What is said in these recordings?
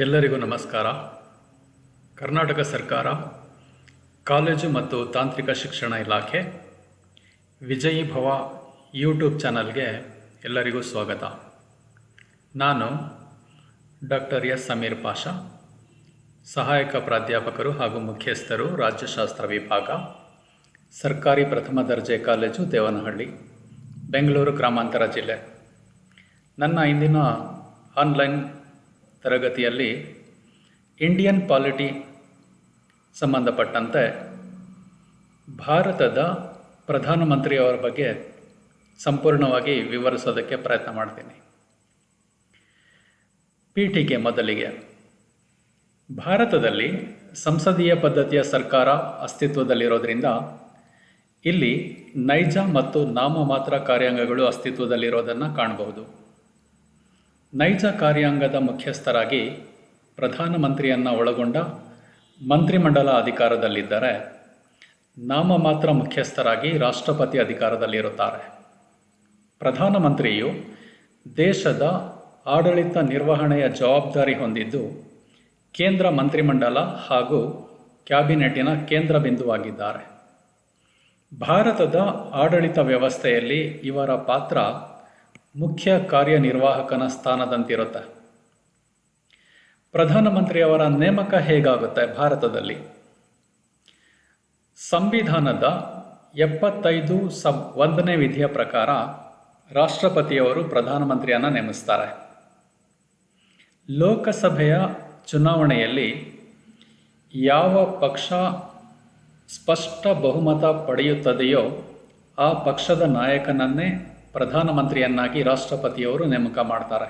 ಎಲ್ಲರಿಗೂ ನಮಸ್ಕಾರ. ಕರ್ನಾಟಕ ಸರ್ಕಾರ ಕಾಲೇಜು ಮತ್ತು ತಾಂತ್ರಿಕ ಶಿಕ್ಷಣ ಇಲಾಖೆ ವಿಜಯೀ ಭವ ಯೂಟ್ಯೂಬ್ ಚಾನಲ್ಗೆ ಎಲ್ಲರಿಗೂ ಸ್ವಾಗತ. ನಾನು ಡಾಕ್ಟರ್ ಎಸ್ ಸಮೀರ್ ಪಾಷಾ, ಸಹಾಯಕ ಪ್ರಾಧ್ಯಾಪಕರು ಹಾಗೂ ಮುಖ್ಯಸ್ಥರು, ರಾಜ್ಯಶಾಸ್ತ್ರ ವಿಭಾಗ, ಸರ್ಕಾರಿ ಪ್ರಥಮ ದರ್ಜೆ ಕಾಲೇಜು, ದೇವನಹಳ್ಳಿ, ಬೆಂಗಳೂರು ಗ್ರಾಮಾಂತರ ಜಿಲ್ಲೆ. ನನ್ನ ಇಂದಿನ ಆನ್ಲೈನ್ ತರಗತಿಯಲ್ಲಿ ಇಂಡಿಯನ್ ಪಾಲಿಟಿ ಸಂಬಂಧಪಟ್ಟಂತೆ ಭಾರತದ ಪ್ರಧಾನಮಂತ್ರಿಯವರ ಬಗ್ಗೆ ಸಂಪೂರ್ಣವಾಗಿ ವಿವರಿಸೋದಕ್ಕೆ ಪ್ರಯತ್ನ ಮಾಡ್ತೀನಿ. ಪೀಠಿಕೆ ಮೊದಲಿಗೆ, ಭಾರತದಲ್ಲಿ ಸಂಸದೀಯ ಪದ್ಧತಿಯ ಸರ್ಕಾರ ಅಸ್ತಿತ್ವದಲ್ಲಿರೋದ್ರಿಂದ ಇಲ್ಲಿ ನೈಜ ಮತ್ತು ನಾಮಮಾತ್ರ ಕಾರ್ಯಾಂಗಗಳು ಅಸ್ತಿತ್ವದಲ್ಲಿರೋದನ್ನು ಕಾಣಬಹುದು. ನೈಜ ಕಾರ್ಯಾಂಗದ ಮುಖ್ಯಸ್ಥರಾಗಿ ಪ್ರಧಾನಮಂತ್ರಿಯನ್ನು ಒಳಗೊಂಡ ಮಂತ್ರಿಮಂಡಲ ಅಧಿಕಾರದಲ್ಲಿದ್ದರೆ, ನಾಮಮಾತ್ರ ಮುಖ್ಯಸ್ಥರಾಗಿ ರಾಷ್ಟ್ರಪತಿ ಅಧಿಕಾರದಲ್ಲಿರುತ್ತಾರೆ. ಪ್ರಧಾನಮಂತ್ರಿಯು ದೇಶದ ಆಡಳಿತ ನಿರ್ವಹಣೆಯ ಜವಾಬ್ದಾರಿ ಹೊಂದಿದ್ದು, ಕೇಂದ್ರ ಮಂತ್ರಿಮಂಡಲ ಹಾಗೂ ಕ್ಯಾಬಿನೆಟ್ಟಿನ ಕೇಂದ್ರ ಬಿಂದುವಾಗಿದ್ದಾರೆ. ಭಾರತದ ಆಡಳಿತ ವ್ಯವಸ್ಥೆಯಲ್ಲಿ ಇವರ ಪಾತ್ರ ಮುಖ್ಯ ಕಾರ್ಯನಿರ್ವಾಹಕನ ಸ್ಥಾನದಂತಿರುತ್ತೆ. ಪ್ರಧಾನಮಂತ್ರಿಯವರ ನೇಮಕ ಹೇಗಾಗುತ್ತೆ ಭಾರತದಲ್ಲಿ? ಸಂವಿಧಾನದ 75(1) ವಿಧಿಯ ಪ್ರಕಾರ ರಾಷ್ಟ್ರಪತಿಯವರು ಪ್ರಧಾನಮಂತ್ರಿಯನ್ನು ನೇಮಿಸ್ತಾರೆ. ಲೋಕಸಭೆಯ ಚುನಾವಣೆಯಲ್ಲಿ ಯಾವ ಪಕ್ಷ ಸ್ಪಷ್ಟ ಬಹುಮತ ಪಡೆಯುತ್ತದೆಯೋ ಆ ಪಕ್ಷದ ನಾಯಕನನ್ನೇ ಪ್ರಧಾನಮಂತ್ರಿಯನ್ನಾಗಿ ರಾಷ್ಟ್ರಪತಿಯವರು ನೇಮಕ ಮಾಡ್ತಾರೆ.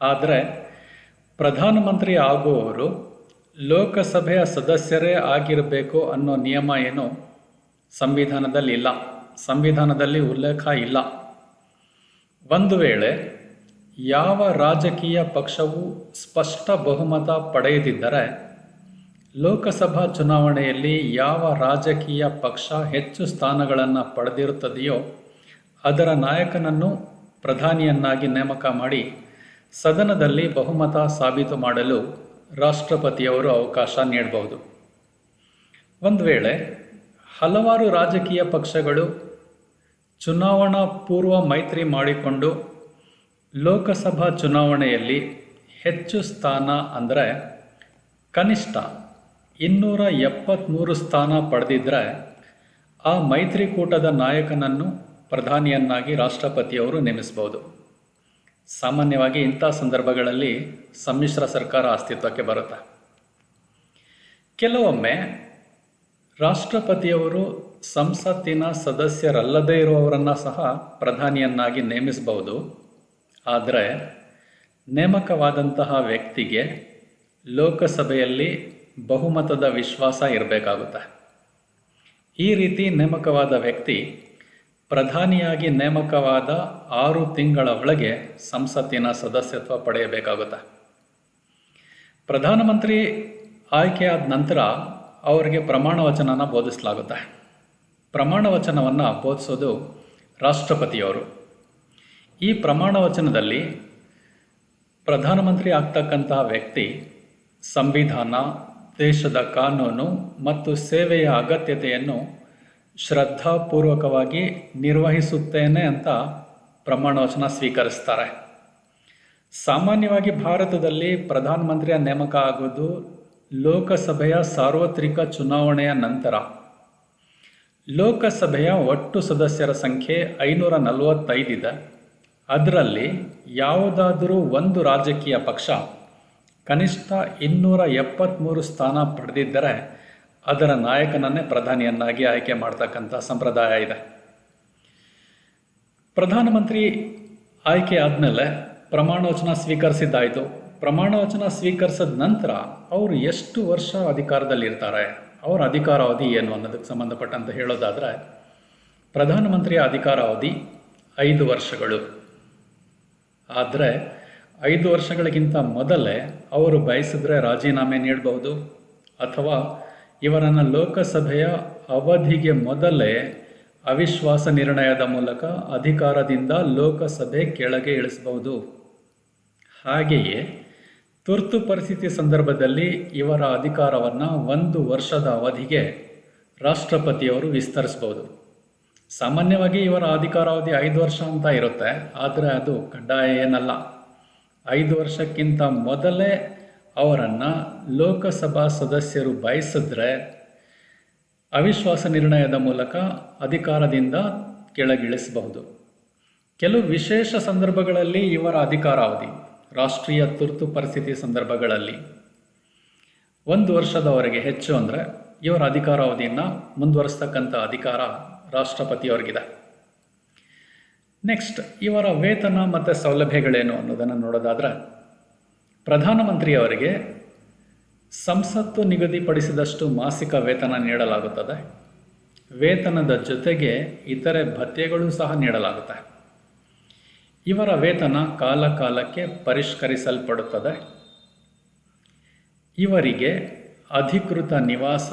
ಆದರೆ ಪ್ರಧಾನಮಂತ್ರಿ ಆಗುವವರು ಲೋಕಸಭೆಯ ಸದಸ್ಯರೇ ಆಗಿರಬೇಕು ಅನ್ನೋ ನಿಯಮ ಏನು ಸಂವಿಧಾನದಲ್ಲಿ ಇಲ್ಲ, ಸಂವಿಧಾನದಲ್ಲಿ ಉಲ್ಲೇಖ ಇಲ್ಲ. ಒಂದು ವೇಳೆ ಯಾವ ರಾಜಕೀಯ ಪಕ್ಷವು ಸ್ಪಷ್ಟ ಬಹುಮತ ಪಡೆಯದಿದ್ದರೆ, ಲೋಕಸಭಾ ಚುನಾವಣೆಯಲ್ಲಿ ಯಾವ ರಾಜಕೀಯ ಪಕ್ಷ ಹೆಚ್ಚು ಸ್ಥಾನಗಳನ್ನು ಪಡೆದಿರುತ್ತದೆಯೋ ಅದರ ನಾಯಕನನ್ನು ಪ್ರಧಾನಿಯನ್ನಾಗಿ ನೇಮಕ ಮಾಡಿ ಸದನದಲ್ಲಿ ಬಹುಮತ ಸಾಬೀತು ಮಾಡಲು ರಾಷ್ಟ್ರಪತಿಯವರು ಅವಕಾಶ ನೀಡಬಹುದು. ಒಂದು ವೇಳೆ ಹಲವಾರು ರಾಜಕೀಯ ಪಕ್ಷಗಳು ಚುನಾವಣಾ ಪೂರ್ವ ಮೈತ್ರಿ ಮಾಡಿಕೊಂಡು ಲೋಕಸಭಾ ಚುನಾವಣೆಯಲ್ಲಿ ಹೆಚ್ಚು ಸ್ಥಾನ ಅಂದರೆ ಕನಿಷ್ಠ 273 ಸ್ಥಾನ ಪಡೆದಿದ್ದರೆ, ಆ ಮೈತ್ರಿಕೂಟದ ನಾಯಕನನ್ನು ಪ್ರಧಾನಿಯನ್ನಾಗಿ ರಾಷ್ಟ್ರಪತಿಯವರು ನೇಮಿಸಬಹುದು. ಸಾಮಾನ್ಯವಾಗಿ ಇಂಥ ಸಂದರ್ಭಗಳಲ್ಲಿ ಸಮ್ಮಿಶ್ರ ಸರ್ಕಾರ ಅಸ್ತಿತ್ವಕ್ಕೆ ಬರುತ್ತೆ. ಕೆಲವೊಮ್ಮೆ ರಾಷ್ಟ್ರಪತಿಯವರು ಸಂಸತ್ತಿನ ಸದಸ್ಯರಲ್ಲದೇ ಇರುವವರನ್ನು ಸಹ ಪ್ರಧಾನಿಯನ್ನಾಗಿ ನೇಮಿಸಬಹುದು. ಆದರೆ ನೇಮಕವಾದಂತಹ ವ್ಯಕ್ತಿಗೆ ಲೋಕಸಭೆಯಲ್ಲಿ ಬಹುಮತದ ವಿಶ್ವಾಸ ಇರಬೇಕಾಗುತ್ತೆ. ಈ ರೀತಿ ನೇಮಕವಾದ ವ್ಯಕ್ತಿ ಪ್ರಧಾನಿಯಾಗಿ ನೇಮಕವಾದ 6 ತಿಂಗಳ ಒಳಗೆ ಸಂಸತ್ತಿನ ಸದಸ್ಯತ್ವ ಪಡೆಯಬೇಕಾಗುತ್ತೆ. ಪ್ರಧಾನಮಂತ್ರಿ ಆಯ್ಕೆಯಾದ ನಂತರ ಅವರಿಗೆ ಪ್ರಮಾಣ ವಚನನ ಬೋಧಿಸಲಾಗುತ್ತೆ. ಪ್ರಮಾಣ ವಚನವನ್ನು ಬೋಧಿಸೋದು ರಾಷ್ಟ್ರಪತಿಯವರು. ಈ ಪ್ರಮಾಣ ವಚನದಲ್ಲಿ ಪ್ರಧಾನಮಂತ್ರಿ ಆಗ್ತಕ್ಕಂತಹ ವ್ಯಕ್ತಿ ಸಂವಿಧಾನ, ದೇಶದ ಕಾನೂನು ಮತ್ತು ಸೇವೆಯ ಅಗತ್ಯತೆಯನ್ನು ಶ್ರದ್ಧಾಪೂರ್ವಕವಾಗಿ ನಿರ್ವಹಿಸುತ್ತೇನೆ ಅಂತ ಪ್ರಮಾಣ ವಚನ ಸ್ವೀಕರಿಸ್ತಾರೆ. ಸಾಮಾನ್ಯವಾಗಿ ಭಾರತದಲ್ಲಿ ಪ್ರಧಾನಮಂತ್ರಿಯ ನೇಮಕ ಆಗೋದು ಲೋಕಸಭೆಯ ಸಾರ್ವತ್ರಿಕ ಚುನಾವಣೆಯ ನಂತರ. ಲೋಕಸಭೆಯ ಒಟ್ಟು ಸದಸ್ಯರ ಸಂಖ್ಯೆ 545 ಇದೆ. ಅದರಲ್ಲಿ ಯಾವುದಾದರೂ ಒಂದು ರಾಜಕೀಯ ಪಕ್ಷ ಕನಿಷ್ಠ 273 ಸ್ಥಾನ ಪಡೆದಿದ್ದರೆ ಅದರ ನಾಯಕನನ್ನೇ ಪ್ರಧಾನಿಯನ್ನಾಗಿ ಆಯ್ಕೆ ಮಾಡ್ತಕ್ಕಂಥ ಸಂಪ್ರದಾಯ ಇದೆ. ಪ್ರಧಾನಮಂತ್ರಿ ಆಯ್ಕೆ ಆದಮೇಲೆ ಪ್ರಮಾಣವಚನ ಸ್ವೀಕರಿಸಿದ್ದಾಯಿತು. ಪ್ರಮಾಣವಚನ ಸ್ವೀಕರಿಸಿದ ನಂತರ ಅವರು ಎಷ್ಟು ವರ್ಷ ಅಧಿಕಾರದಲ್ಲಿರ್ತಾರೆ, ಅವರ ಅಧಿಕಾರಾವಧಿ ಏನು ಅನ್ನೋದಕ್ಕೆ ಸಂಬಂಧಪಟ್ಟಂತೆ ಹೇಳೋದಾದರೆ, ಪ್ರಧಾನಮಂತ್ರಿಯ ಅಧಿಕಾರಾವಧಿ 5 ವರ್ಷಗಳು. ಆದರೆ 5 ವರ್ಷಗಳಿಗಿಂತ ಮೊದಲೇ ಅವರು ಬಯಸಿದ್ರೆ ರಾಜೀನಾಮೆ ನೀಡಬಹುದು, ಅಥವಾ ಇವರನ್ನು ಲೋಕಸಭೆಯ ಅವಧಿಗೆ ಮೊದಲೇ ಅವಿಶ್ವಾಸ ನಿರ್ಣಯದ ಮೂಲಕ ಅಧಿಕಾರದಿಂದ ಲೋಕಸಭೆ ಕೆಳಗೆ ಇಳಿಸಬಹುದು. ಹಾಗೆಯೇ ತುರ್ತು ಪರಿಸ್ಥಿತಿ ಸಂದರ್ಭದಲ್ಲಿ ಇವರ ಅಧಿಕಾರವನ್ನು 1 ವರ್ಷದ ಅವಧಿಗೆ ರಾಷ್ಟ್ರಪತಿಯವರು ವಿಸ್ತರಿಸಬಹುದು. ಸಾಮಾನ್ಯವಾಗಿ ಇವರ ಅಧಿಕಾರಾವಧಿ 5 ವರ್ಷ ಅಂತ ಇರುತ್ತೆ, ಆದರೆ ಅದು ಕಡ್ಡಾಯ ಏನಲ್ಲ. 5 ವರ್ಷಕ್ಕಿಂತ ಮೊದಲೇ ಅವರನ್ನು ಲೋಕಸಭಾ ಸದಸ್ಯರು ಬಯಸಿದ್ರೆ ಅವಿಶ್ವಾಸ ನಿರ್ಣಯದ ಮೂಲಕ ಅಧಿಕಾರದಿಂದ ಕೆಳಗಿಳಿಸಬಹುದು. ಕೆಲವು ವಿಶೇಷ ಸಂದರ್ಭಗಳಲ್ಲಿ ಇವರ ಅಧಿಕಾರಾವಧಿ, ರಾಷ್ಟ್ರೀಯ ತುರ್ತು ಪರಿಸ್ಥಿತಿ ಸಂದರ್ಭಗಳಲ್ಲಿ 1 ವರ್ಷದವರೆಗೆ ಹೆಚ್ಚು ಅಂದರೆ ಇವರ ಅಧಿಕಾರಾವಧಿಯನ್ನು ಮುಂದುವರಿಸ್ತಕ್ಕಂಥ ಅಧಿಕಾರ ರಾಷ್ಟ್ರಪತಿಯವರಿಗಿದೆ. ನೆಕ್ಸ್ಟ್, ಇವರ ವೇತನ ಮತ್ತು ಸೌಲಭ್ಯಗಳೇನು ಅನ್ನೋದನ್ನು ನೋಡೋದಾದರೆ, ಪ್ರಧಾನಮಂತ್ರಿಯವರಿಗೆ ಸಂಸತ್ತು ನಿಗದಿಪಡಿಸಿದಷ್ಟು ಮಾಸಿಕ ವೇತನ ನೀಡಲಾಗುತ್ತದೆ. ವೇತನದ ಜೊತೆಗೆ ಇತರೆ ಭತ್ಯೆಗಳು ಸಹ ನೀಡಲಾಗುತ್ತೆ. ಇವರ ವೇತನ ಕಾಲಕಾಲಕ್ಕೆ ಪರಿಷ್ಕರಿಸಲ್ಪಡುತ್ತದೆ. ಇವರಿಗೆ ಅಧಿಕೃತ ನಿವಾಸ,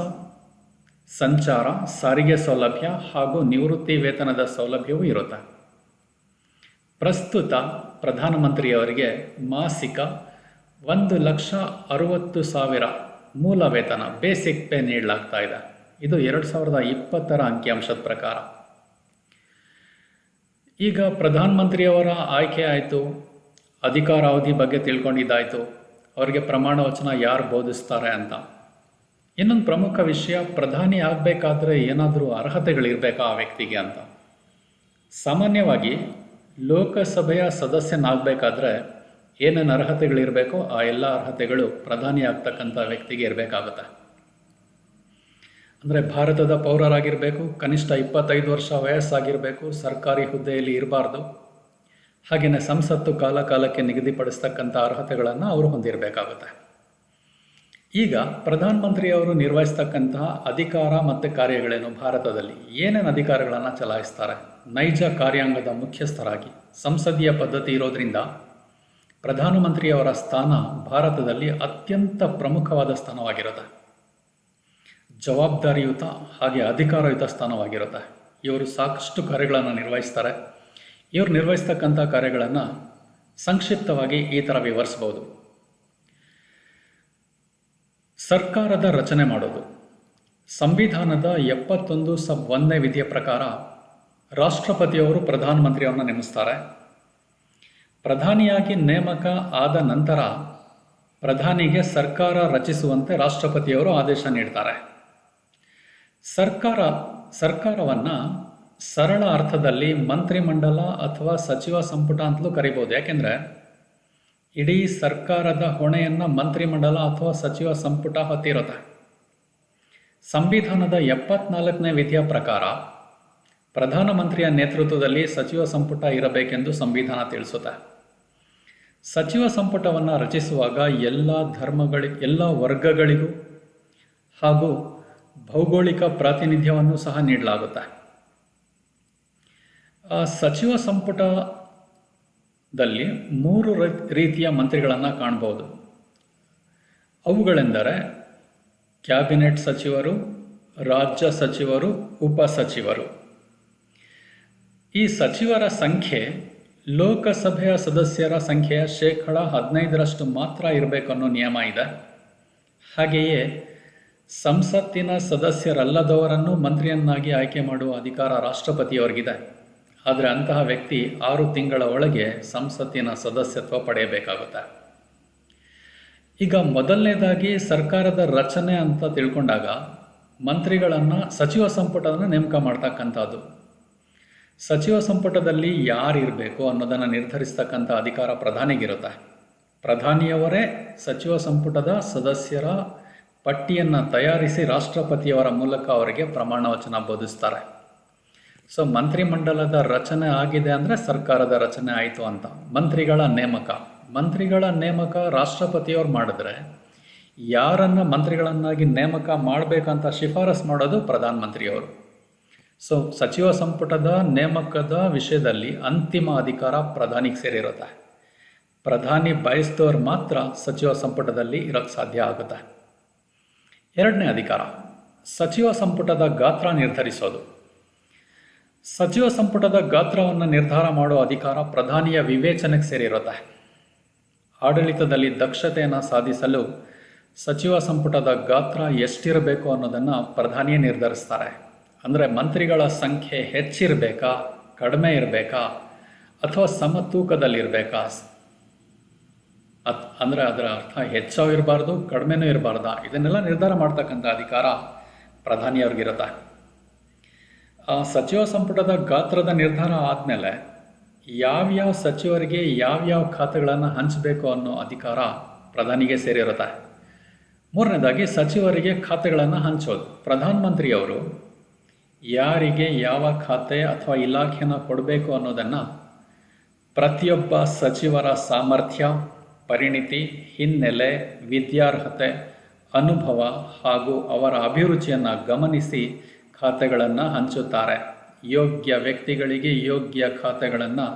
ಸಂಚಾರ, ಸಾರಿಗೆ ಸೌಲಭ್ಯ ಹಾಗೂ ನಿವೃತ್ತಿ ವೇತನದ ಸೌಲಭ್ಯವೂ ಇರುತ್ತೆ. ಪ್ರಸ್ತುತ ಪ್ರಧಾನಮಂತ್ರಿಯವರಿಗೆ ಮಾಸಿಕ 1,60,000 ಮೂಲ ವೇತನ, ಬೇಸಿಕ್ ಪೇ ನೀಡಲಾಗ್ತಾ ಇದೆ. ಇದು 2020 ಅಂಕಿಅಂಶದ ಪ್ರಕಾರ. ಈಗ ಪ್ರಧಾನಮಂತ್ರಿಯವರ ಆಯ್ಕೆ ಆಯಿತು, ಅಧಿಕಾರಾವಧಿ ಬಗ್ಗೆ ತಿಳ್ಕೊಂಡಿದ್ದಾಯಿತು, ಅವರಿಗೆ ಪ್ರಮಾಣ ವಚನ ಯಾರು ಬೋಧಿಸ್ತಾರೆ ಅಂತ. ಇನ್ನೊಂದು ಪ್ರಮುಖ ವಿಷಯ, ಪ್ರಧಾನಿ ಆಗಬೇಕಾದ್ರೆ ಏನಾದರೂ ಅರ್ಹತೆಗಳಿರಬೇಕಾ ಆ ವ್ಯಕ್ತಿಗೆ ಅಂತ. ಸಾಮಾನ್ಯವಾಗಿ ಲೋಕಸಭೆಯ ಸದಸ್ಯನಾಗಬೇಕಾದ್ರೆ ಏನೇನು ಅರ್ಹತೆಗಳಿರಬೇಕೋ ಆ ಎಲ್ಲ ಅರ್ಹತೆಗಳು ಪ್ರಧಾನಿ ಆಗ್ತಕ್ಕಂಥ ವ್ಯಕ್ತಿಗೆ ಇರಬೇಕಾಗುತ್ತೆ. ಅಂದರೆ ಭಾರತದ ಪೌರರಾಗಿರಬೇಕು, ಕನಿಷ್ಠ 25 ವರ್ಷ ವಯಸ್ಸಾಗಿರಬೇಕು, ಸರ್ಕಾರಿ ಹುದ್ದೆಯಲ್ಲಿ ಇರಬಾರ್ದು, ಹಾಗೆಯೇ ಸಂಸತ್ತು ಕಾಲಕಾಲಕ್ಕೆ ನಿಗದಿಪಡಿಸ್ತಕ್ಕಂಥ ಅರ್ಹತೆಗಳನ್ನು ಅವರು ಹೊಂದಿರಬೇಕಾಗುತ್ತೆ. ಈಗ ಪ್ರಧಾನಮಂತ್ರಿಯವರು ನಿರ್ವಹಿಸ್ತಕ್ಕಂತಹ ಅಧಿಕಾರ ಮತ್ತು ಕಾರ್ಯಗಳೇನು, ಭಾರತದಲ್ಲಿ ಏನೇನು ಅಧಿಕಾರಗಳನ್ನು ಚಲಾಯಿಸ್ತಾರೆ. ನೈಜ ಕಾರ್ಯಾಂಗದ ಮುಖ್ಯಸ್ಥರಾಗಿ ಸಂಸದೀಯ ಪದ್ಧತಿ ಇರೋದ್ರಿಂದ ಪ್ರಧಾನಮಂತ್ರಿಯವರ ಸ್ಥಾನ ಭಾರತದಲ್ಲಿ ಅತ್ಯಂತ ಪ್ರಮುಖವಾದ ಸ್ಥಾನವಾಗಿರುತ್ತೆ. ಜವಾಬ್ದಾರಿಯುತ ಹಾಗೆ ಅಧಿಕಾರಯುತ ಸ್ಥಾನವಾಗಿರುತ್ತೆ. ಇವರು ಸಾಕಷ್ಟು ಕಾರ್ಯಗಳನ್ನು ನಿರ್ವಹಿಸ್ತಾರೆ. ಇವರು ನಿರ್ವಹಿಸ್ತಕ್ಕಂಥ ಕಾರ್ಯಗಳನ್ನು ಸಂಕ್ಷಿಪ್ತವಾಗಿ ಈ ಥರ ವಿವರಿಸ್ಬೋದು. ಸರ್ಕಾರದ ರಚನೆ ಮಾಡೋದು. ಸಂವಿಧಾನದ 71(1) ವಿಧಿಯ ಪ್ರಕಾರ ರಾಷ್ಟ್ರಪತಿಯವರು ಪ್ರಧಾನಮಂತ್ರಿಯವರನ್ನು ನೇಮಿಸ್ತಾರೆ. ಪ್ರಧಾನಿಯಾಗಿ ನೇಮಕ ಆದ ನಂತರ ಪ್ರಧಾನಿಗೆ ಸರ್ಕಾರ ರಚಿಸುವಂತೆ ರಾಷ್ಟ್ರಪತಿಯವರು ಆದೇಶ ನೀಡ್ತಾರೆ. ಸರ್ಕಾರವನ್ನು ಸರಳ ಅರ್ಥದಲ್ಲಿ ಮಂತ್ರಿಮಂಡಲ ಅಥವಾ ಸಚಿವ ಸಂಪುಟ ಅಂತಲೂ ಕರಿಬೋದು. ಯಾಕೆಂದರೆ ಇಡೀ ಸರ್ಕಾರದ ಹೊಣೆಯನ್ನು ಮಂತ್ರಿಮಂಡಲ ಅಥವಾ ಸಚಿವ ಸಂಪುಟ ಹೊತ್ತಿರುತ್ತೆ. ಸಂವಿಧಾನದ 74ನೇ ವಿಧಿಯ ಪ್ರಕಾರ ಪ್ರಧಾನಮಂತ್ರಿಯ ನೇತೃತ್ವದಲ್ಲಿ ಸಚಿವ ಸಂಪುಟ ಇರಬೇಕೆಂದು ಸಂವಿಧಾನ ತಿಳಿಸುತ್ತೆ. ಸಚಿವ ಸಂಪುಟವನ್ನು ರಚಿಸುವಾಗ ಎಲ್ಲ ವರ್ಗಗಳಿಗೂ ಹಾಗೂ ಭೌಗೋಳಿಕ ಪ್ರಾತಿನಿಧ್ಯವನ್ನು ಸಹ ನೀಡಲಾಗುತ್ತೆ. ಸಚಿವ ಸಂಪುಟದಲ್ಲಿ 3 ರೀತಿಯ ಮಂತ್ರಿಗಳನ್ನು ಕಾಣ್ಬೋದು. ಅವುಗಳೆಂದರೆ ಕ್ಯಾಬಿನೆಟ್ ಸಚಿವರು, ರಾಜ್ಯ ಸಚಿವರು, ಉಪಸಚಿವರು. ಈ ಸಚಿವರ ಸಂಖ್ಯೆ ಲೋಕಸಭೆಯ ಸದಸ್ಯರ ಸಂಖ್ಯೆಯ 15% ಮಾತ್ರ ಇರಬೇಕು ಅನ್ನೋ ನಿಯಮ ಇದೆ. ಹಾಗೆಯೇ ಸಂಸತ್ತಿನ ಸದಸ್ಯರಲ್ಲದವರನ್ನು ಮಂತ್ರಿಯನ್ನಾಗಿ ಆಯ್ಕೆ ಮಾಡುವ ಅಧಿಕಾರ ರಾಷ್ಟ್ರಪತಿಯವರಿಗಿದೆ. ಆದರೆ ಅಂತಹ ವ್ಯಕ್ತಿ 6 ತಿಂಗಳ ಒಳಗೆ ಸಂಸತ್ತಿನ ಸದಸ್ಯತ್ವ ಪಡೆಯಬೇಕಾಗುತ್ತೆ. ಈಗ ಮೊದಲನೇದಾಗಿ ಸರ್ಕಾರದ ರಚನೆ ಅಂತ ತಿಳ್ಕೊಂಡಾಗ ಮಂತ್ರಿಗಳನ್ನು ಸಚಿವ ಸಂಪುಟವನ್ನು ನೇಮಕ ಮಾಡ್ತಕ್ಕಂಥದ್ದು. ಸಚಿವ ಸಂಪುಟದಲ್ಲಿ ಯಾರಿರಬೇಕು ಅನ್ನೋದನ್ನು ನಿರ್ಧರಿಸ್ತಕ್ಕಂಥ ಅಧಿಕಾರ ಪ್ರಧಾನಿಗಿರುತ್ತೆ. ಪ್ರಧಾನಿಯವರೇ ಸಚಿವ ಸಂಪುಟದ ಸದಸ್ಯರ ಪಟ್ಟಿಯನ್ನು ತಯಾರಿಸಿ ರಾಷ್ಟ್ರಪತಿಯವರ ಮೂಲಕ ಅವರಿಗೆ ಪ್ರಮಾಣ ವಚನ ಬೋಧಿಸ್ತಾರೆ. ಸೊ ಮಂತ್ರಿಮಂಡಲದ ರಚನೆ ಆಗಿದೆ ಅಂದರೆ ಸರ್ಕಾರದ ರಚನೆ ಆಯಿತು ಅಂತ. ಮಂತ್ರಿಗಳ ನೇಮಕ ರಾಷ್ಟ್ರಪತಿಯವರು ಮಾಡಿದ್ರೆ ಯಾರನ್ನು ಮಂತ್ರಿಗಳನ್ನಾಗಿ ನೇಮಕ ಮಾಡಬೇಕಂತ ಶಿಫಾರಸು ಮಾಡೋದು ಪ್ರಧಾನಮಂತ್ರಿಯವರು. ಸೊ ಸಚಿವ ಸಂಪುಟದ ನೇಮಕದ ವಿಷಯದಲ್ಲಿ ಅಂತಿಮ ಅಧಿಕಾರ ಪ್ರಧಾನಿಗೆ ಸೇರಿರುತ್ತೆ. ಪ್ರಧಾನಿ ಬಯಸಿದವರು ಮಾತ್ರ ಸಚಿವ ಸಂಪುಟದಲ್ಲಿ ಇರೋಕ್ಕೆ ಸಾಧ್ಯ ಆಗುತ್ತೆ. 2ನೇ ಅಧಿಕಾರ, ಸಚಿವ ಸಂಪುಟದ ಗಾತ್ರ ನಿರ್ಧರಿಸೋದು. ಸಚಿವ ಸಂಪುಟದ ಗಾತ್ರವನ್ನು ನಿರ್ಧಾರ ಮಾಡುವ ಅಧಿಕಾರ ಪ್ರಧಾನಿಯ ವಿವೇಚನೆಗೆ ಸೇರಿರುತ್ತೆ. ಆಡಳಿತದಲ್ಲಿ ದಕ್ಷತೆಯನ್ನು ಸಾಧಿಸಲು ಸಚಿವ ಸಂಪುಟದ ಗಾತ್ರ ಎಷ್ಟಿರಬೇಕು ಅನ್ನೋದನ್ನು ಪ್ರಧಾನಿಯೇ ನಿರ್ಧರಿಸ್ತಾರೆ. ಅಂದರೆ ಮಂತ್ರಿಗಳ ಸಂಖ್ಯೆ ಹೆಚ್ಚಿರಬೇಕಾ, ಕಡಿಮೆ ಇರಬೇಕಾ, ಅಥವಾ ಸಮತೂಕದಲ್ಲಿರಬೇಕಾ? ಅಂದರೆ ಅದರ ಅರ್ಥ ಹೆಚ್ಚು ಇರಬಾರ್ದು, ಕಡಿಮೆನೂ ಇರಬಾರ್ದಾ, ಇದನ್ನೆಲ್ಲ ನಿರ್ಧಾರ ಮಾಡ್ತಕ್ಕಂಥ ಅಧಿಕಾರ ಪ್ರಧಾನಿಯವ್ರಿಗಿರುತ್ತೆ. ಸಚಿವ ಸಂಪುಟದ ಗಾತ್ರದ ನಿರ್ಧಾರ ಆದಮೇಲೆ ಯಾವ್ಯಾವ ಸಚಿವರಿಗೆ ಯಾವ್ಯಾವ ಖಾತೆಗಳನ್ನು ಹಂಚಬೇಕು ಅನ್ನೋ ಅಧಿಕಾರ ಪ್ರಧಾನಿಗೆ ಸೇರಿರುತ್ತೆ. ಮೂರನೇದಾಗಿ ಸಚಿವರಿಗೆ ಖಾತೆಗಳನ್ನು ಹಂಚೋದು. ಪ್ರಧಾನಮಂತ್ರಿಯವರು ಯಾರಿಗೆ ಯಾವ ಖಾತೆ ಅಥವಾ ಇಲಾಖೆನ ಕೊಡಬೇಕು ಅನ್ನೋದನ್ನು ಪ್ರತಿಯೊಬ್ಬ ಸಚಿವರ ಸಾಮರ್ಥ್ಯ, ಪರಿಣಿತಿ, ಹಿನ್ನೆಲೆ, ವಿದ್ಯಾರ್ಹತೆ, ಅನುಭವ ಹಾಗೂ ಅವರ ಅಭಿರುಚಿಯನ್ನು ಗಮನಿಸಿ ಖಾತೆಗಳನ್ನು ಹಂಚುತ್ತಾರೆ. ಯೋಗ್ಯ ವ್ಯಕ್ತಿಗಳಿಗೆ ಯೋಗ್ಯ ಖಾತೆಗಳನ್ನು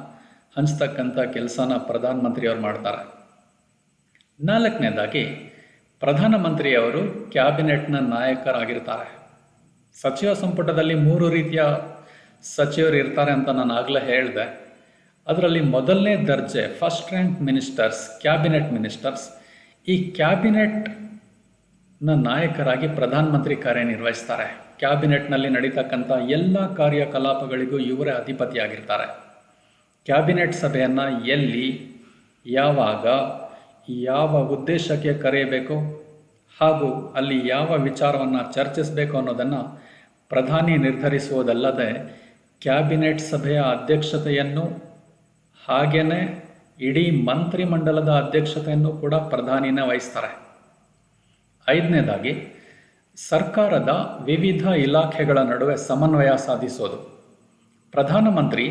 ಹಂಚ್ತಕ್ಕಂಥ ಕೆಲಸನ ಪ್ರಧಾನಮಂತ್ರಿಯವರು ಮಾಡ್ತಾರೆ. ನಾಲ್ಕನೇದಾಗಿ ಪ್ರಧಾನಮಂತ್ರಿಯವರು ಕ್ಯಾಬಿನೆಟ್ನ ನಾಯಕರಾಗಿರ್ತಾರೆ. ಸಚಿವ ಸಂಪುಟದಲ್ಲಿ 3 ರೀತಿಯ ಸಚಿವರು ಇರ್ತಾರೆ ಅಂತ ನಾನು ಆಗಲೇ ಹೇಳಿದೆ. ಅದರಲ್ಲಿ ಮೊದಲನೇ ದರ್ಜೆ first rank ministers, cabinet ministers. ಈ ಕ್ಯಾಬಿನೆಟ್ನ ನಾಯಕರಾಗಿ ಪ್ರಧಾನಮಂತ್ರಿ ಕಾರ್ಯನಿರ್ವಹಿಸ್ತಾರೆ. ಕ್ಯಾಬಿನೆಟ್ನಲ್ಲಿ ನಡೀತಕ್ಕಂಥ ಎಲ್ಲ ಕಾರ್ಯಕಲಾಪಗಳಿಗೂ ಇವರೇ ಅಧಿಪತಿಯಾಗಿರ್ತಾರೆ. ಕ್ಯಾಬಿನೆಟ್ ಸಭೆಯನ್ನು ಎಲ್ಲಿ, ಯಾವಾಗ, ಯಾವ ಉದ್ದೇಶಕ್ಕೆ ಕರೆಯಬೇಕು ಹಾಗೂ ಅಲ್ಲಿ ಯಾವ ವಿಚಾರವನ್ನು ಚರ್ಚಿಸಬೇಕು ಅನ್ನೋದನ್ನು ಪ್ರಧಾನಿ ನಿರ್ಧರಿಸುವುದಲ್ಲದೆ ಕ್ಯಾಬಿನೆಟ್ ಸಭೆಯ ಅಧ್ಯಕ್ಷತೆಯನ್ನು ಹಾಗೆಯೇ ಇಡೀ ಮಂತ್ರಿಮಂಡಲದ ಅಧ್ಯಕ್ಷತೆಯನ್ನು ಕೂಡ ಪ್ರಧಾನಿನೇ ವಹಿಸ್ತಾರೆ. ಐದನೇದಾಗಿ ಸರ್ಕಾರದ ವಿವಿಧ ಇಲಾಖೆಗಳ ನಡುವೆ ಸಮನ್ವಯ ಸಾಧಿಸೋದು. ಪ್ರಧಾನಮಂತ್ರಿ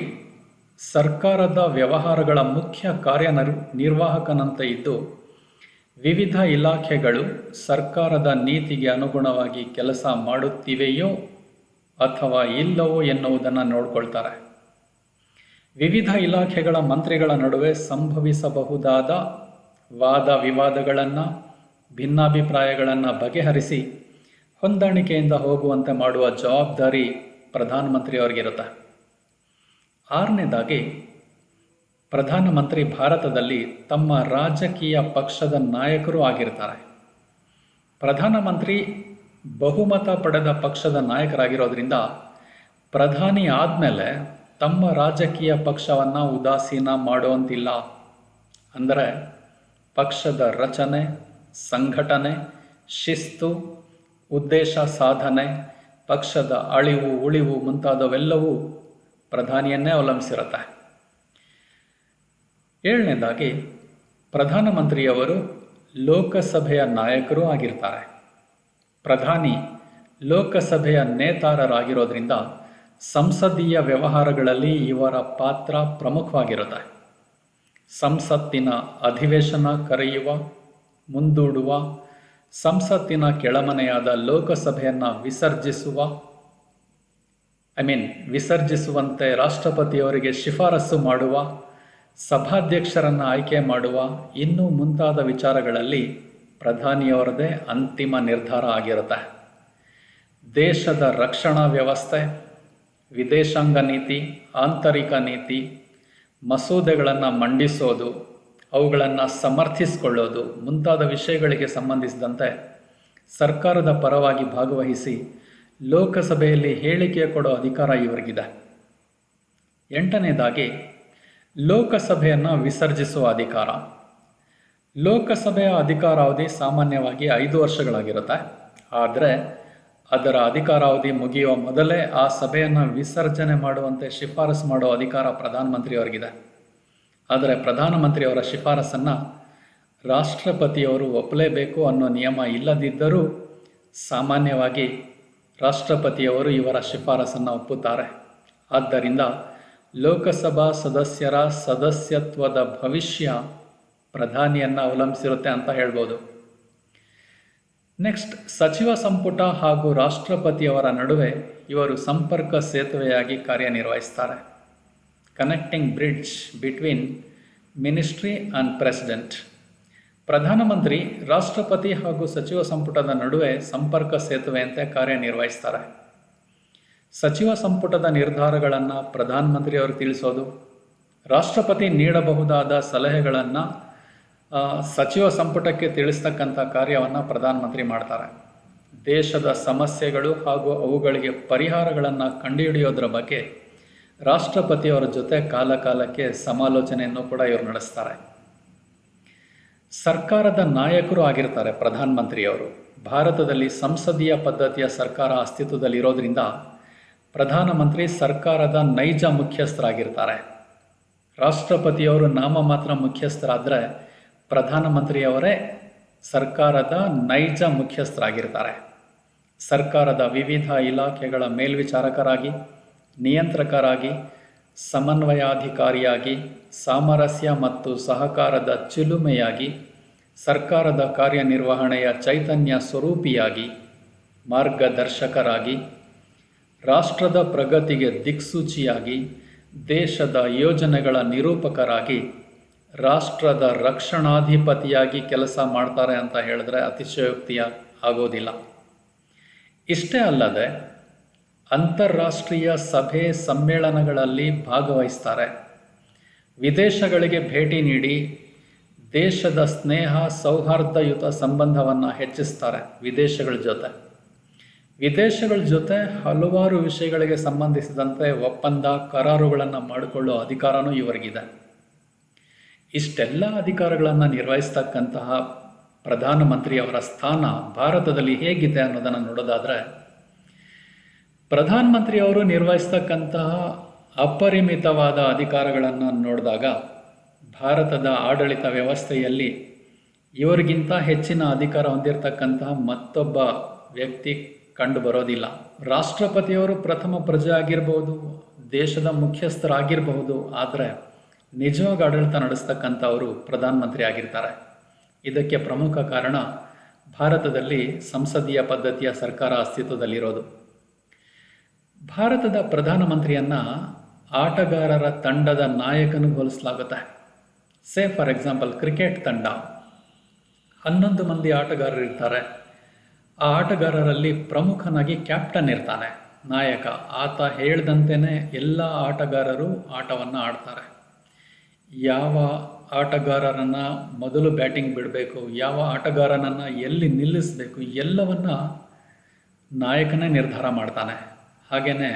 ಸರ್ಕಾರದ ವ್ಯವಹಾರಗಳ ಮುಖ್ಯ ಕಾರ್ಯನಿರ್ವಾಹಕನಂತೆ ಇದ್ದು ವಿವಿಧ ಇಲಾಖೆಗಳು ಸರ್ಕಾರದ ನೀತಿಗೆ ಅನುಗುಣವಾಗಿ ಕೆಲಸ ಮಾಡುತ್ತಿವೆಯೋ ಅಥವಾ ಇಲ್ಲವೋ ಎನ್ನುವುದನ್ನು ನೋಡಿಕೊಳ್ತಾರೆ. ವಿವಿಧ ಇಲಾಖೆಗಳ ಮಂತ್ರಿಗಳ ನಡುವೆ ಸಂಭವಿಸಬಹುದಾದ ವಾದ ವಿವಾದಗಳನ್ನು, ಭಿನ್ನಾಭಿಪ್ರಾಯಗಳನ್ನು ಬಗೆಹರಿಸಿ ಹೊಂದಾಣಿಕೆಯಿಂದ ಹೋಗುವಂತೆ ಮಾಡುವ ಜವಾಬ್ದಾರಿ ಪ್ರಧಾನಮಂತ್ರಿಯವರಿಗಿರುತ್ತೆ. ಆರನೇದಾಗಿ ಪ್ರಧಾನಮಂತ್ರಿ ಭಾರತದಲ್ಲಿ ತಮ್ಮ ರಾಜಕೀಯ ಪಕ್ಷದ ನಾಯಕರು ಆಗಿರ್ತಾರೆ. ಪ್ರಧಾನಮಂತ್ರಿ ಬಹುಮತ ಪಡೆದ ಪಕ್ಷದ ನಾಯಕರಾಗಿರೋದ್ರಿಂದ ಪ್ರಧಾನಿ ಆದಮೇಲೆ ತಮ್ಮ ರಾಜಕೀಯ ಪಕ್ಷವನ್ನು ಉದಾಸೀನ ಮಾಡುವಂತಿಲ್ಲ. ಅಂದರೆ ಪಕ್ಷದ ರಚನೆ, ಸಂಘಟನೆ, ಶಿಸ್ತು, ಉದ್ದೇಶ ಸಾಧನೆ, ಪಕ್ಷದ ಅಳಿವು ಉಳಿವು ಮುಂತಾದವೆಲ್ಲವೂ ಪ್ರಧಾನಿಯನ್ನೇ ಅವಲಂಬಿಸಿರುತ್ತೆ. ಏಳನೇದಾಗಿ ಪ್ರಧಾನಮಂತ್ರಿಯವರು ಲೋಕಸಭೆಯ ನಾಯಕರೂ ಆಗಿರ್ತಾರೆ. ಪ್ರಧಾನಿ ಲೋಕಸಭೆಯ ನೇತಾರರಾಗಿರೋದ್ರಿಂದ ಸಂಸದೀಯ ವ್ಯವಹಾರಗಳಲ್ಲಿ ಇವರ ಪಾತ್ರ ಪ್ರಮುಖವಾಗಿರುತ್ತೆ. ಸಂಸತ್ತಿನ ಅಧಿವೇಶನ ಕರೆಯುವ, ಮುಂದೂಡುವ, ಸಂಸತ್ತಿನ ಕೆಳಮನೆಯಾದ ಲೋಕಸಭೆಯನ್ನು ವಿಸರ್ಜಿಸುವಂತೆ ರಾಷ್ಟ್ರಪತಿಯವರಿಗೆ ಶಿಫಾರಸು ಮಾಡುವ, ಸಭಾಧ್ಯಕ್ಷರನ್ನು ಆಯ್ಕೆ ಮಾಡುವ, ಇನ್ನೂ ಮುಂತಾದ ವಿಚಾರಗಳಲ್ಲಿ ಪ್ರಧಾನಿಯವರದೇ ಅಂತಿಮ ನಿರ್ಧಾರ ಆಗಿರುತ್ತೆ. ದೇಶದ ರಕ್ಷಣಾ ವ್ಯವಸ್ಥೆ, ವಿದೇಶಾಂಗ ನೀತಿ, ಆಂತರಿಕ ನೀತಿ, ಮಸೂದೆಗಳನ್ನು ಮಂಡಿಸೋದು, ಅವುಗಳನ್ನು ಸಮರ್ಥಿಸಿಕೊಳ್ಳೋದು ಮುಂತಾದ ವಿಷಯಗಳಿಗೆ ಸಂಬಂಧಿಸಿದಂತೆ ಸರ್ಕಾರದ ಪರವಾಗಿ ಭಾಗವಹಿಸಿ ಲೋಕಸಭೆಯಲ್ಲಿ ಹೇಳಿಕೆ ಕೊಡೋ ಅಧಿಕಾರ ಇವರಿಗಿದೆ. ಎಂಟನೇದಾಗಿ ಲೋಕಸಭೆಯನ್ನು ವಿಸರ್ಜಿಸುವ ಅಧಿಕಾರ. ಲೋಕಸಭೆಯ ಅಧಿಕಾರಾವಧಿ ಸಾಮಾನ್ಯವಾಗಿ 5 ವರ್ಷಗಳಾಗಿರುತ್ತೆ. ಆದರೆ ಅದರ ಅಧಿಕಾರಾವಧಿ ಮುಗಿಯುವ ಮೊದಲೇ ಆ ಸಭೆಯನ್ನು ವಿಸರ್ಜನೆ ಮಾಡುವಂತೆ ಶಿಫಾರಸು ಮಾಡುವ ಅಧಿಕಾರ ಪ್ರಧಾನಮಂತ್ರಿಯವರಿಗಿದೆ. ಆದರೆ ಪ್ರಧಾನಮಂತ್ರಿಯವರ ಶಿಫಾರಸನ್ನು ರಾಷ್ಟ್ರಪತಿಯವರು ಒಪ್ಪಲೇಬೇಕು ಅನ್ನೋ ನಿಯಮ ಇಲ್ಲದಿದ್ದರೂ ಸಾಮಾನ್ಯವಾಗಿ ರಾಷ್ಟ್ರಪತಿಯವರು ಇವರ ಶಿಫಾರಸನ್ನು ಒಪ್ಪುತ್ತಾರೆ. ಆದ್ದರಿಂದ ಲೋಕಸಭಾ ಸದಸ್ಯರ ಸದಸ್ಯತ್ವದ ಭವಿಷ್ಯ ಪ್ರಧಾನಿಯನ್ನು ಅವಲಂಬಿಸಿರುತ್ತೆ ಅಂತ ಹೇಳ್ಬೋದು. ನೆಕ್ಸ್ಟ್, ಸಚಿವ ಸಂಪುಟ ಹಾಗೂ ರಾಷ್ಟ್ರಪತಿಯವರ ನಡುವೆ ಇವರು ಸಂಪರ್ಕ ಸೇತುವೆಯಾಗಿ ಕಾರ್ಯನಿರ್ವಹಿಸ್ತಾರೆ. Connecting bridge between ministry and president. ಪ್ರಧಾನಮಂತ್ರಿ ರಾಷ್ಟ್ರಪತಿ ಹಾಗೂ ಸಚಿವ ಸಂಪುಟದ ನಡುವೆ ಸಂಪರ್ಕ ಸೇತುವೆಯಂತೆ ಕಾರ್ಯನಿರ್ವಹಿಸ್ತಾರೆ. ಸಚಿವ ಸಂಪುಟದ ನಿರ್ಧಾರಗಳನ್ನು ಪ್ರಧಾನಮಂತ್ರಿಯವರು ತಿಳಿಸೋದು, ರಾಷ್ಟ್ರಪತಿ ನೀಡಬಹುದಾದ ಸಲಹೆಗಳನ್ನು ಸಚಿವ ಸಂಪುಟಕ್ಕೆ ತಿಳಿಸ್ತಕ್ಕಂಥ ಕಾರ್ಯವನ್ನು ಪ್ರಧಾನಮಂತ್ರಿ ಮಾಡ್ತಾರೆ. ದೇಶದ ಸಮಸ್ಯೆಗಳು ಹಾಗೂ ಅವುಗಳಿಗೆ ಪರಿಹಾರಗಳನ್ನು ಕಂಡುಹಿಡಿಯೋದ್ರ ಬಗ್ಗೆ ರಾಷ್ಟ್ರಪತಿಯವರ ಜೊತೆ ಕಾಲಕಾಲಕ್ಕೆ ಸಮಾಲೋಚನೆಯನ್ನು ಕೂಡ ಇವರು ನಡೆಸ್ತಾರೆ. ಸರ್ಕಾರದ ನಾಯಕರು ಆಗಿರ್ತಾರೆ ಪ್ರಧಾನಮಂತ್ರಿಯವರು. ಭಾರತದಲ್ಲಿ ಸಂಸದೀಯ ಪದ್ಧತಿಯ ಸರ್ಕಾರ ಅಸ್ತಿತ್ವದಲ್ಲಿರೋದ್ರಿಂದ ಪ್ರಧಾನಮಂತ್ರಿ ಸರ್ಕಾರದ ನೈಜ ಮುಖ್ಯಸ್ಥರಾಗಿರ್ತಾರೆ. ರಾಷ್ಟ್ರಪತಿಯವರು ನಾಮಮಾತ್ರ ಮುಖ್ಯಸ್ಥರಾದರೆ ಪ್ರಧಾನಮಂತ್ರಿಯವರೇ ಸರ್ಕಾರದ ನೈಜ ಮುಖ್ಯಸ್ಥರಾಗಿರ್ತಾರೆ. ಸರ್ಕಾರದ ವಿವಿಧ ಇಲಾಖೆಗಳ ಮೇಲ್ವಿಚಾರಕರಾಗಿ, ನಿಯಂತ್ರಕರಾಗಿ, ಸಮನ್ವಯಾಧಿಕಾರಿಯಾಗಿ, ಸಾಮರಸ್ಯ ಮತ್ತು ಸಹಕಾರದ ಚಿಲುಮೆಯಾಗಿ, ಸರ್ಕಾರದ ಕಾರ್ಯನಿರ್ವಹಣೆಯ ಚೈತನ್ಯ ಸ್ವರೂಪಿಯಾಗಿ, ಮಾರ್ಗದರ್ಶಕರಾಗಿ, ರಾಷ್ಟ್ರದ ಪ್ರಗತಿಗೆ ದಿಕ್ಸೂಚಿಯಾಗಿ, ದೇಶದ ಯೋಜನೆಗಳ ನಿರೂಪಕರಾಗಿ, ರಾಷ್ಟ್ರದ ರಕ್ಷಣಾಧಿಪತಿಯಾಗಿ ಕೆಲಸ ಮಾಡ್ತಾರೆ ಅಂತ ಹೇಳಿದ್ರೆ ಅತಿಶಯೋಕ್ತಿ ಆಗೋದಿಲ್ಲ. ಇಷ್ಟೇ ಅಲ್ಲದೆ ಅಂತಾರಾಷ್ಟ್ರೀಯ ಸಭೆ ಸಮ್ಮೇಳನಗಳಲ್ಲಿ ಭಾಗವಹಿಸ್ತಾರೆ. ವಿದೇಶಗಳಿಗೆ ಭೇಟಿ ನೀಡಿ ದೇಶದ ಸ್ನೇಹ ಸೌಹಾರ್ದಯುತ ಸಂಬಂಧವನ್ನು ಹೆಚ್ಚಿಸ್ತಾರೆ. ವಿದೇಶಗಳ ಜೊತೆ ಹಲವಾರು ವಿಷಯಗಳಿಗೆ ಸಂಬಂಧಿಸಿದಂತೆ ಒಪ್ಪಂದ ಕರಾರುಗಳನ್ನು ಮಾಡಿಕೊಳ್ಳುವ ಅಧಿಕಾರನೂ ಇವರಿಗಿದೆ. ಇಷ್ಟೆಲ್ಲ ಅಧಿಕಾರಗಳನ್ನು ನಿರ್ವಹಿಸ್ತಕ್ಕಂತಹ ಪ್ರಧಾನಮಂತ್ರಿಯವರ ಸ್ಥಾನ ಭಾರತದಲ್ಲಿ ಹೇಗಿದೆ ಅನ್ನೋದನ್ನು ನೋಡೋದಾದರೆ, ಪ್ರಧಾನಮಂತ್ರಿಯವರು ನಿರ್ವಹಿಸ್ತಕ್ಕಂತಹ ಅಪರಿಮಿತವಾದ ಅಧಿಕಾರಗಳನ್ನು ನೋಡಿದಾಗ ಭಾರತದ ಆಡಳಿತ ವ್ಯವಸ್ಥೆಯಲ್ಲಿ ಇವರಿಗಿಂತ ಹೆಚ್ಚಿನ ಅಧಿಕಾರ ಹೊಂದಿರತಕ್ಕಂತಹ ಮತ್ತೊಬ್ಬ ವ್ಯಕ್ತಿ ಕಂಡು ಬರೋದಿಲ್ಲ. ರಾಷ್ಟ್ರಪತಿಯವರು ಪ್ರಥಮ ಪ್ರಜೆ ಆಗಿರ್ಬೋದು, ದೇಶದ ಮುಖ್ಯಸ್ಥರಾಗಿರಬಹುದು, ಆದರೆ ನಿಜವಾಗಿ ಆಡಳಿತ ನಡೆಸ್ತಕ್ಕಂಥವರು ಪ್ರಧಾನಮಂತ್ರಿ ಆಗಿರ್ತಾರೆ. ಇದಕ್ಕೆ ಪ್ರಮುಖ ಕಾರಣ ಭಾರತದಲ್ಲಿ ಸಂಸದೀಯ ಪದ್ಧತಿಯ ಸರ್ಕಾರ ಅಸ್ತಿತ್ವದಲ್ಲಿರೋದು. ಭಾರತದ ಪ್ರಧಾನಮಂತ್ರಿಯನ್ನು ಆಟಗಾರರ ತಂಡದ ನಾಯಕನಿಗೆ ಹೋಲಿಸಲಾಗುತ್ತೆ. ಫಾರ್ ಎಕ್ಸಾಂಪಲ್ ಕ್ರಿಕೆಟ್ ತಂಡ 11 ಮಂದಿ ಆಟಗಾರರು ಇರ್ತಾರೆ. ಆ ಆಟಗಾರರಲ್ಲಿ ಪ್ರಮುಖನಾಗಿ ಕ್ಯಾಪ್ಟನ್ ಇರ್ತಾನೆ, ನಾಯಕ. ಆತ ಹೇಳ್ದಂತೆಯೇ ಎಲ್ಲ ಆಟಗಾರರು ಆಟವನ್ನು ಆಡ್ತಾರೆ. ಯಾವ ಆಟಗಾರರನ್ನು ಮೊದಲು ಬ್ಯಾಟಿಂಗ್ ಬಿಡಬೇಕು, ಯಾವ ಆಟಗಾರನನ್ನು ಎಲ್ಲಿ ನಿಲ್ಲಿಸಬೇಕು, ಎಲ್ಲವನ್ನು ನಾಯಕನೇ ನಿರ್ಧಾರ ಮಾಡ್ತಾನೆ. ಹಾಗೆಯೇ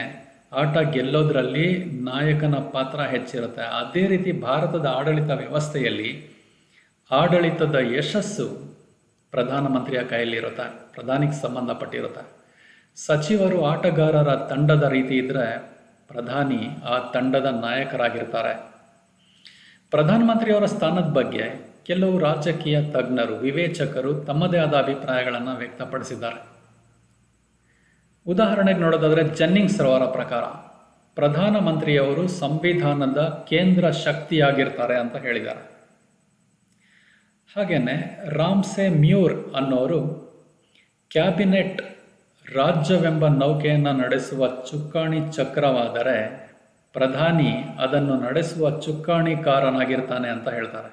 ಆಟ ಗೆಲ್ಲೋದ್ರಲ್ಲಿ ನಾಯಕನ ಪಾತ್ರ ಹೆಚ್ಚಿರುತ್ತೆ. ಅದೇ ರೀತಿ ಭಾರತದ ಆಡಳಿತ ವ್ಯವಸ್ಥೆಯಲ್ಲಿ ಆಡಳಿತದ ಯಶಸ್ಸು ಪ್ರಧಾನಮಂತ್ರಿಯ ಕೈಯಲ್ಲಿರುತ್ತೆ, ಪ್ರಧಾನಿಗೆ ಸಂಬಂಧಪಟ್ಟಿರುತ್ತೆ. ಸಚಿವರು ಆಟಗಾರರ ತಂಡದ ರೀತಿ ಇದ್ದರೆ ಪ್ರಧಾನಿ ಆ ತಂಡದ ನಾಯಕರಾಗಿರ್ತಾರೆ. ಪ್ರಧಾನಮಂತ್ರಿಯವರ ಸ್ಥಾನದ ಬಗ್ಗೆ ಕೆಲವು ರಾಜಕೀಯ ತಜ್ಞರು, ವಿವೇಚಕರು ತಮ್ಮದೇ ಆದ ಅಭಿಪ್ರಾಯಗಳನ್ನು ವ್ಯಕ್ತಪಡಿಸಿದ್ದಾರೆ. ಉದಾಹರಣೆಗೆ ನೋಡೋದಾದರೆ ಜೆನ್ನಿಂಗ್ಸ್ ರವರ ಪ್ರಕಾರ ಪ್ರಧಾನಮಂತ್ರಿಯವರು ಸಂವಿಧಾನದ ಕೇಂದ್ರ ಶಕ್ತಿಯಾಗಿರ್ತಾರೆ ಅಂತ ಹೇಳಿದ್ದಾರೆ. ಹಾಗೆಯೇ ರಾಮ್ಸೆ ಮ್ಯೂರ್ ಅನ್ನೋರು ಕ್ಯಾಬಿನೆಟ್ ರಾಜ್ಯವೆಂಬ ನೌಕೆಯನ್ನು ನಡೆಸುವ ಚುಕ್ಕಾಣಿ ಚಕ್ರವಾದರೆ ಪ್ರಧಾನಿ ಅದನ್ನು ನಡೆಸುವ ಚುಕ್ಕಾಣಿಕಾರನಾಗಿರ್ತಾನೆ ಅಂತ ಹೇಳ್ತಾರೆ.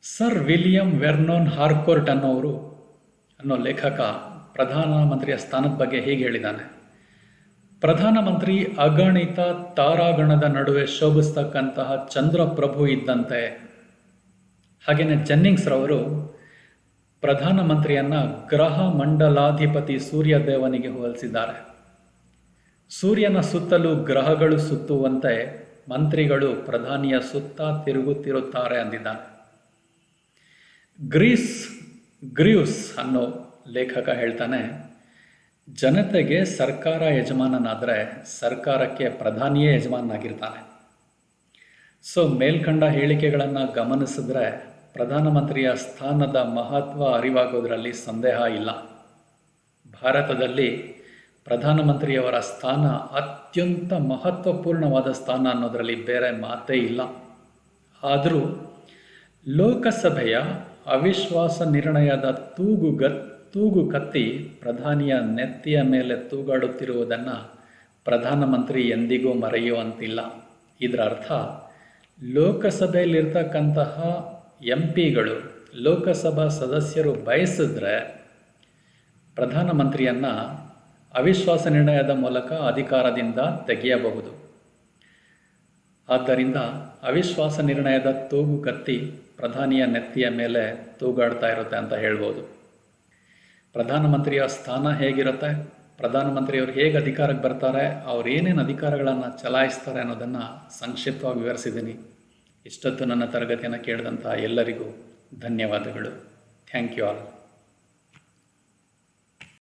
ಸರ್ ವಿಲಿಯಂ ವೆರ್ನೋನ್ ಹಾರ್ಕೋರ್ಟ್ ಅನ್ನೋ ಲೇಖಕ ಪ್ರಧಾನಮಂತ್ರಿಯ ಸ್ಥಾನದ ಬಗ್ಗೆ ಹೀಗೆ ಹೇಳಿದ್ದಾನೆ: ಪ್ರಧಾನಮಂತ್ರಿ ಅಗಣಿತ ತಾರಾಗಣದ ನಡುವೆ ಶೋಭಿಸ್ತಕ್ಕಂತಹ ಚಂದ್ರಪ್ರಭು ಇದ್ದಂತೆ. ಹಾಗೆಯೇ ಜೆನ್ನಿಂಗ್ಸ್ ರವರು ಪ್ರಧಾನಮಂತ್ರಿಯನ್ನ ಗ್ರಹ ಮಂಡಲಾಧಿಪತಿ ಸೂರ್ಯದೇವನಿಗೆ ಹೋಲಿಸಿದ್ದಾರೆ. ಸೂರ್ಯನ ಸುತ್ತಲೂ ಗ್ರಹಗಳು ಸುತ್ತುವಂತೆ ಮಂತ್ರಿಗಳು ಪ್ರಧಾನಿಯ ಸುತ್ತ ತಿರುಗುತ್ತಿರುತ್ತಾರೆ ಅಂದಿದ್ದಾನೆ. ಗ್ರೀವ್ಸ್ ಅನ್ನೋ ಲೇಖಕ ಹೇಳ್ತಾನೆ, ಜನತೆಗೆ ಸರ್ಕಾರ ಯಜಮಾನನಾದರೆ ಸರ್ಕಾರಕ್ಕೆ ಪ್ರಧಾನಿಯೇ ಯಜಮಾನನಾಗಿರ್ತಾನೆ. ಮೇಲ್ಕಂಡ ಹೇಳಿಕೆಗಳನ್ನು ಗಮನಿಸಿದ್ರೆ ಪ್ರಧಾನಮಂತ್ರಿಯ ಸ್ಥಾನದ ಮಹತ್ವ ಅರಿವಾಗೋದ್ರಲ್ಲಿ ಸಂದೇಹ ಇಲ್ಲ. ಭಾರತದಲ್ಲಿ ಪ್ರಧಾನಮಂತ್ರಿಯವರ ಸ್ಥಾನ ಅತ್ಯಂತ ಮಹತ್ವಪೂರ್ಣವಾದ ಸ್ಥಾನ ಅನ್ನೋದರಲ್ಲಿ ಬೇರೆ ಮಾತೇ ಇಲ್ಲ. ಆದರೂ ಲೋಕಸಭೆಯ ಅವಿಶ್ವಾಸ ನಿರ್ಣಯದ ತೂಗು ಕತ್ತಿ ಪ್ರಧಾನಿಯ ನೆತ್ತಿಯ ಮೇಲೆ ತೂಗಾಡುತ್ತಿರುವುದನ್ನು ಪ್ರಧಾನಮಂತ್ರಿ ಎಂದಿಗೂ ಮರೆಯುವಂತಿಲ್ಲ. ಇದರ ಅರ್ಥ ಲೋಕಸಭೆಯಲ್ಲಿರ್ತಕ್ಕಂತಹ MP ಗಳು, ಲೋಕಸಭಾ ಸದಸ್ಯರು ಬಯಸಿದ್ರೆ ಪ್ರಧಾನಮಂತ್ರಿಯನ್ನು ಅವಿಶ್ವಾಸ ನಿರ್ಣಯದ ಮೂಲಕ ಅಧಿಕಾರದಿಂದ ತೆಗೆಯಬಹುದು. ಆದ್ದರಿಂದ ಅವಿಶ್ವಾಸ ನಿರ್ಣಯದ ತೂಗು ಕತ್ತಿ ಪ್ರಧಾನಿಯ ನೆತ್ತಿಯ ಮೇಲೆ ತೂಗಾಡ್ತಾ ಇರುತ್ತೆ ಅಂತ ಹೇಳ್ಬೋದು. ಪ್ರಧಾನಮಂತ್ರಿಯ ಸ್ಥಾನ ಹೇಗಿರುತ್ತೆ, ಪ್ರಧಾನಮಂತ್ರಿಯವರು ಹೇಗೆ ಅಧಿಕಾರಕ್ಕೆ ಬರ್ತಾರೆ, ಅವ್ರು ಏನೇನು ಅಧಿಕಾರಗಳನ್ನು ಚಲಾಯಿಸ್ತಾರೆ ಅನ್ನೋದನ್ನು ಸಂಕ್ಷಿಪ್ತವಾಗಿ ವಿವರಿಸಿದ್ದೀನಿ. ಇಷ್ಟೊತ್ತು ನನ್ನ ತರಗತಿಯನ್ನು ಕೇಳಿದಂಥ ಎಲ್ಲರಿಗೂ ಧನ್ಯವಾದಗಳು. Thank you all.